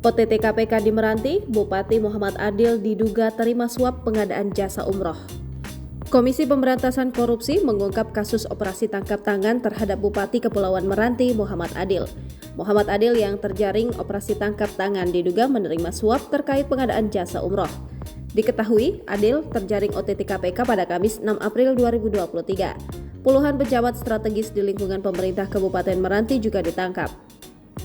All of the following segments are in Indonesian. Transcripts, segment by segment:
OTT KPK di Meranti, Bupati Muhammad Adil diduga terima suap pengadaan jasa umroh. Komisi Pemberantasan Korupsi mengungkap kasus operasi tangkap tangan terhadap Bupati Kepulauan Meranti Muhammad Adil. Muhammad Adil yang terjaring operasi tangkap tangan diduga menerima suap terkait pengadaan jasa umroh. Diketahui, Adil terjaring OTT KPK pada Kamis 6 April 2023. Puluhan pejabat strategis di lingkungan pemerintah Kabupaten Meranti juga ditangkap.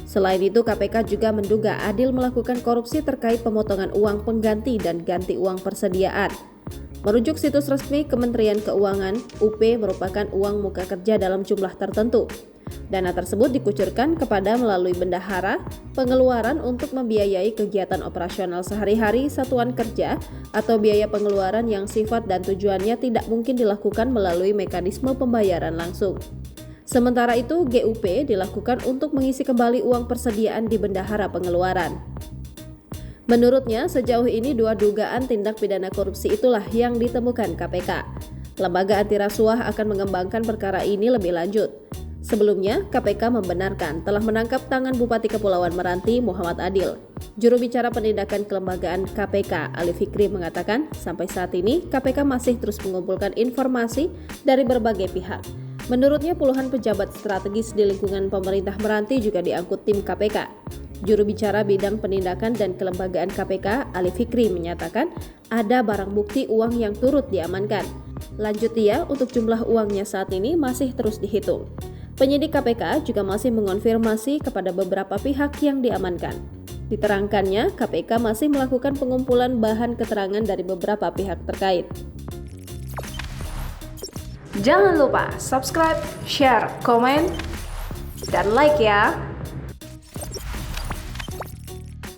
Selain itu, KPK juga menduga Adil melakukan korupsi terkait pemotongan uang pengganti dan ganti uang persediaan. Merujuk situs resmi Kementerian Keuangan, UP merupakan uang muka kerja dalam jumlah tertentu. Dana tersebut dikucurkan kepada melalui bendahara, pengeluaran untuk membiayai kegiatan operasional sehari-hari satuan kerja atau biaya pengeluaran yang sifat dan tujuannya tidak mungkin dilakukan melalui mekanisme pembayaran langsung. Sementara itu, GUP dilakukan untuk mengisi kembali uang persediaan di bendahara pengeluaran. Menurutnya, sejauh ini 2 dugaan tindak pidana korupsi itulah yang ditemukan KPK. Lembaga anti rasuah akan mengembangkan perkara ini lebih lanjut. Sebelumnya, KPK membenarkan telah menangkap tangan Bupati Kepulauan Meranti Muhammad Adil. Juru bicara penindakan kelembagaan KPK, Ali Fikri, mengatakan sampai saat ini KPK masih terus mengumpulkan informasi dari berbagai pihak. Menurutnya, puluhan pejabat strategis di lingkungan pemerintah Meranti juga diangkut tim KPK. Juru bicara bidang penindakan dan kelembagaan KPK, Ali Fikri, menyatakan ada barang bukti uang yang turut diamankan. Lanjut dia, untuk jumlah uangnya saat ini masih terus dihitung. Penyidik KPK juga masih mengonfirmasi kepada beberapa pihak yang diamankan. Diterangkannya, KPK masih melakukan pengumpulan bahan keterangan dari beberapa pihak terkait. Jangan lupa subscribe, share, komen, dan like ya!